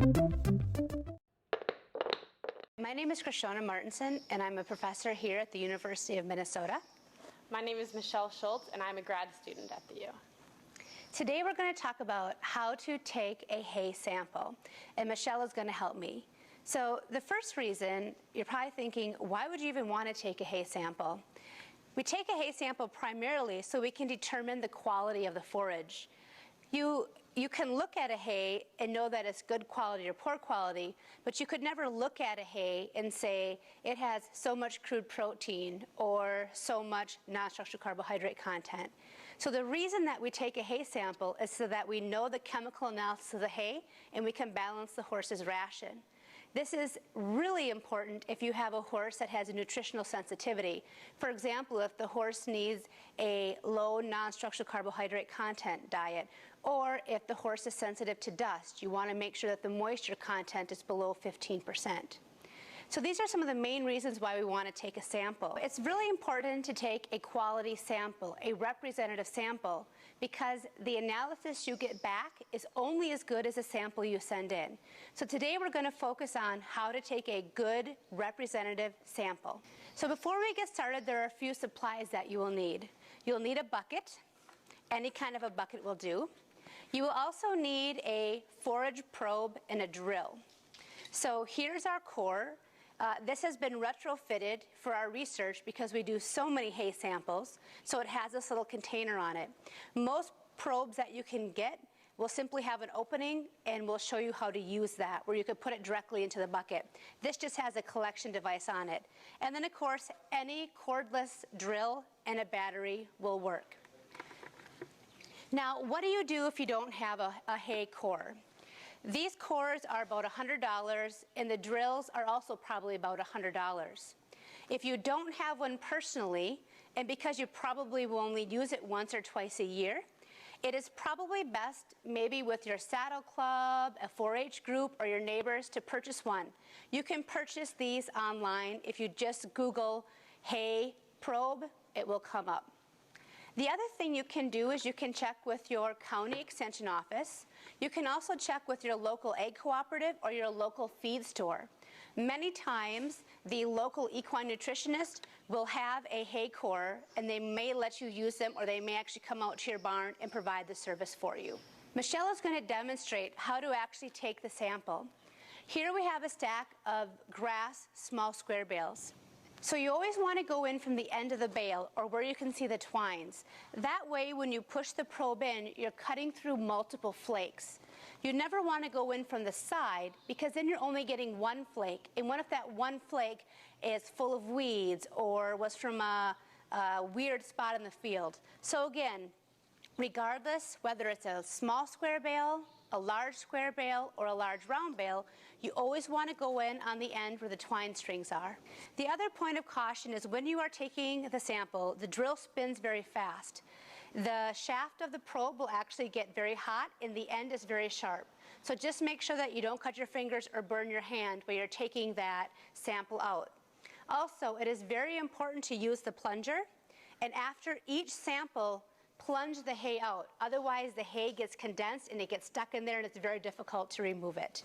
My name is Krishona Martinson, and I'm a professor here at the University of Minnesota. My name is Michelle Schultz, and I'm a grad student at the U. Today we're going to talk about how to take a hay sample, and Michelle is going to help me. So the first reason, you're probably thinking, why would you even want to take a hay sample? We take a hay sample primarily so we can determine the quality of the forage. You can look at a hay and know that it's good quality or poor quality, but you could never look at a hay and say it has so much crude protein or so much non-structural carbohydrate content. So the reason that we take a hay sample is so that we know the chemical analysis of the hay and we can balance the horse's ration. This is really important if you have a horse that has a nutritional sensitivity. For example, if the horse needs a low non-structural carbohydrate content diet, or if the horse is sensitive to dust, you want to make sure that the moisture content is below 15%. So these are some of the main reasons why we want to take a sample. It's really important to take a quality sample, a representative sample, because the analysis you get back is only as good as the sample you send in. So today we're going to focus on how to take a good representative sample. So before we get started, there are a few supplies that you will need. You'll need a bucket. Any kind of a bucket will do. You will also need a forage probe and a drill. So here's our core. This has been retrofitted for our research because we do so many hay samples, so it has this little container on it. Most probes that you can get will simply have an opening, and we'll show you how to use that, where you could put it directly into the bucket. This just has a collection device on it. And then, of course, any cordless drill and a battery will work. Now, what do you do if you don't have a hay core? These cores are about $100, and the drills are also probably about $100. If you don't have one personally, and because you probably will only use it once or twice a year, it is probably best maybe with your saddle club, a 4-H group, or your neighbors to purchase one. You can purchase these online. If you just Google hay probe, it will come up. The other thing you can do is you can check with your county extension office. You can also check with your local egg cooperative or your local feed store. Many times, the local equine nutritionist will have a hay core, and they may let you use them, or they may actually come out to your barn and provide the service for you. Michelle is going to demonstrate how to actually take the sample. Here we have a stack of grass small square bales. So you always want to go in from the end of the bale, or where you can see the twines. That way, when you push the probe in, you're cutting through multiple flakes. You never want to go in from the side, because then you're only getting one flake. And what if that one flake is full of weeds or was from a weird spot in the field? So again, regardless whether it's a small square bale, a large square bale, or a large round bale, you always want to go in on the end where the twine strings are. The other point of caution is when you are taking the sample, the drill spins very fast. The shaft of the probe will actually get very hot, and the end is very sharp. So just make sure that you don't cut your fingers or burn your hand while you're taking that sample out. Also, it is very important to use the plunger, and after each sample, plunge the hay out. Otherwise, the hay gets condensed and it gets stuck in there, and it's very difficult to remove it.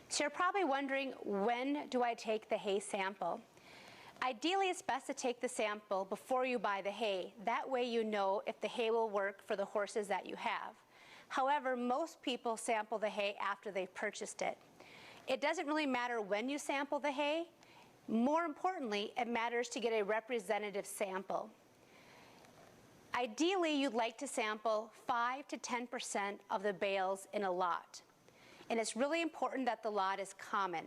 So you're probably wondering, when do I take the hay sample? Ideally, it's best to take the sample before you buy the hay. That way you know if the hay will work for the horses that you have. However, most people sample the hay after they've purchased it. It doesn't really matter when you sample the hay. More importantly, it matters to get a representative sample. Ideally, you'd like to sample 5 to 10% of the bales in a lot. And it's really important that the lot is common.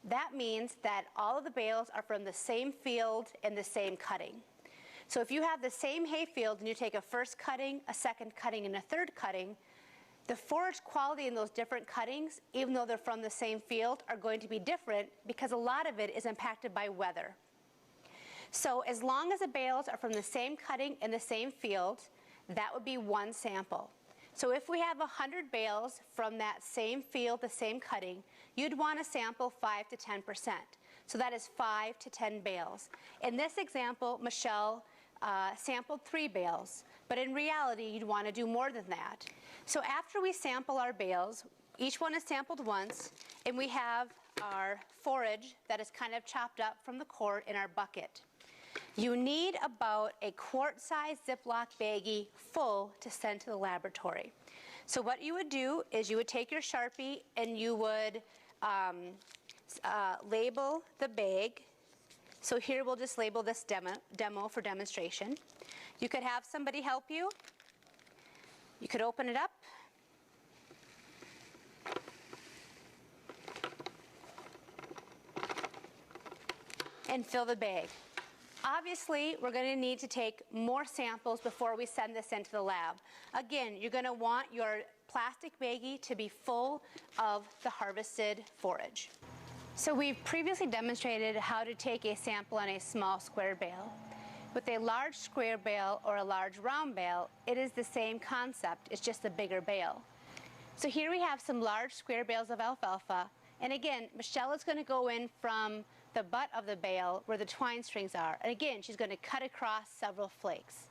That means that all of the bales are from the same field and the same cutting. So if you have the same hay field and you take a first cutting, a second cutting, and a third cutting, the forage quality in those different cuttings, even though they're from the same field, are going to be different because a lot of it is impacted by weather. So as long as the bales are from the same cutting in the same field, that would be one sample. So if we have 100 bales from that same field, the same cutting, you'd want to sample 5 to 10%. So that is 5 to 10 bales. In this example, Michelle sampled 3 bales, but in reality, you'd want to do more than that. So after we sample our bales, each one is sampled once, and we have our forage that is kind of chopped up from the cord in our bucket. You need about a quart-sized Ziploc baggie full to send to the laboratory. So what you would do is you would take your Sharpie and you would label the bag. So here we'll just label this demo for demonstration. You could have somebody help you. You could open it up. And fill the bag. Obviously, we're going to need to take more samples before we send this into the lab. Again, you're going to want your plastic baggie to be full of the harvested forage. So we've previously demonstrated how to take a sample on a small square bale. With a large square bale or a large round bale, it is the same concept, it's just a bigger bale. So here we have some large square bales of alfalfa, and again, Michelle is going to go in from the butt of the bale where the twine strings are, and again, she's going to cut across several flakes.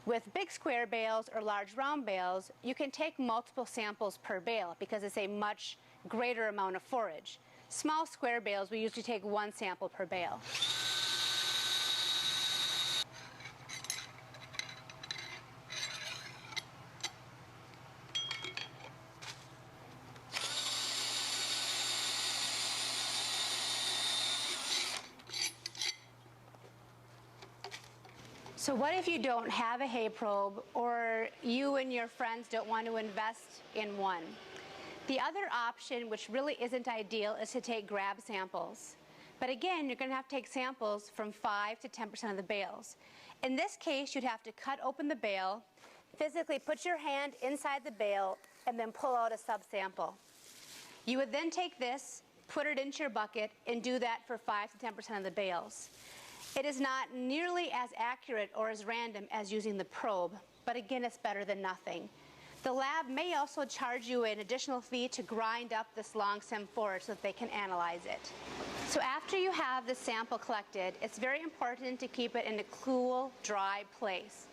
With big square bales or large round bales, you can take multiple samples per bale because it's a much greater amount of forage. Small square bales, we usually take one sample per bale. So what if you don't have a hay probe, or you and your friends don't want to invest in one? The other option, which really isn't ideal, is to take grab samples. But again, you're going to have to take samples from 5 to 10% of the bales. In this case, you'd have to cut open the bale, physically put your hand inside the bale, and then pull out a subsample. You would then take this, put it into your bucket, and do that for 5 to 10% of the bales. It is not nearly as accurate or as random as using the probe, but again, it's better than nothing. The lab may also charge you an additional fee to grind up this long stem forage so that they can analyze it. So after you have the sample collected, it's very important to keep it in a cool, dry place.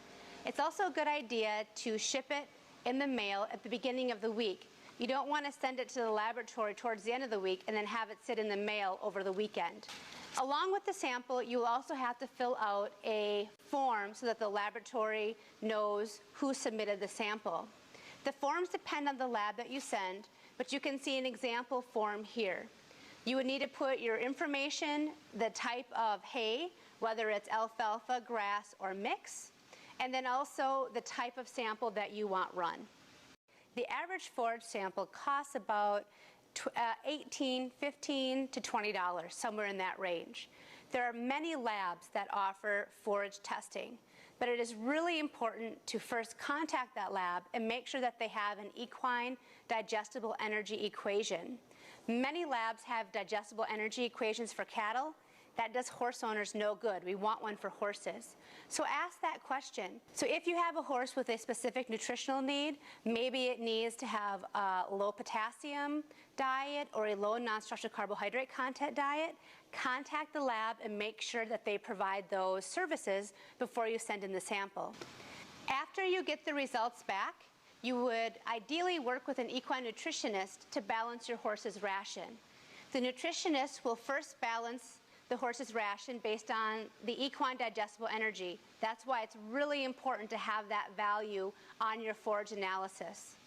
It's also a good idea to ship it in the mail at the beginning of the week. You don't want to send it to the laboratory towards the end of the week and then have it sit in the mail over the weekend. Along with the sample, you will also have to fill out a form so that the laboratory knows who submitted the sample. The forms depend on the lab that you send, but you can see an example form here. You would need to put your information, the type of hay, whether it's alfalfa, grass, or mix, and then also the type of sample that you want run. The average forage sample costs about $15 to $20, somewhere in that range. There are many labs that offer forage testing, but it is really important to first contact that lab and make sure that they have an equine digestible energy equation. Many labs have digestible energy equations for cattle. That does horse owners no good. We want one for horses. So ask that question. So if you have a horse with a specific nutritional need, maybe it needs to have a low potassium diet or a low non-structural carbohydrate content diet, contact the lab and make sure that they provide those services before you send in the sample. After you get the results back, you would ideally work with an equine nutritionist to balance your horse's ration. The nutritionist will first balance the horse's ration based on the equine digestible energy. That's why it's really important to have that value on your forage analysis.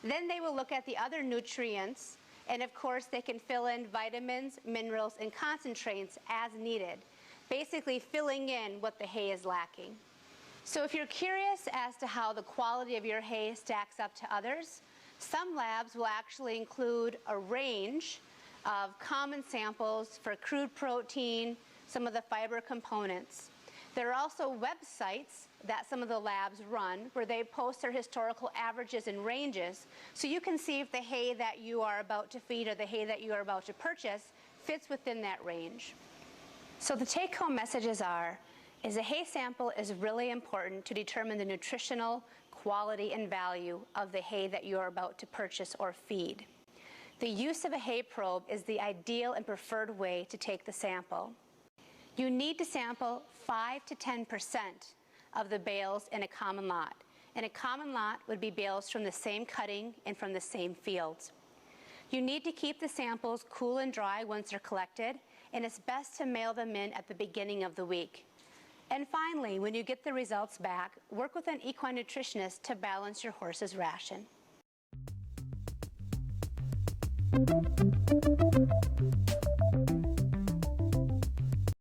Then they will look at the other nutrients, and of course they can fill in vitamins, minerals, and concentrates as needed, basically filling in what the hay is lacking. So if you're curious as to how the quality of your hay stacks up to others, some labs will actually include a range of common samples for crude protein, some of the fiber components. There are also websites that some of the labs run where they post their historical averages and ranges, so you can see if the hay that you are about to feed or the hay that you are about to purchase fits within that range. So the take-home messages is a hay sample is really important to determine the nutritional quality and value of the hay that you are about to purchase or feed. The use of a hay probe is the ideal and preferred way to take the sample. You need to sample 5 to 10% of the bales in a common lot. And a common lot would be bales from the same cutting and from the same fields. You need to keep the samples cool and dry once they're collected, and it's best to mail them in at the beginning of the week. And finally, when you get the results back, work with an equine nutritionist to balance your horse's ration.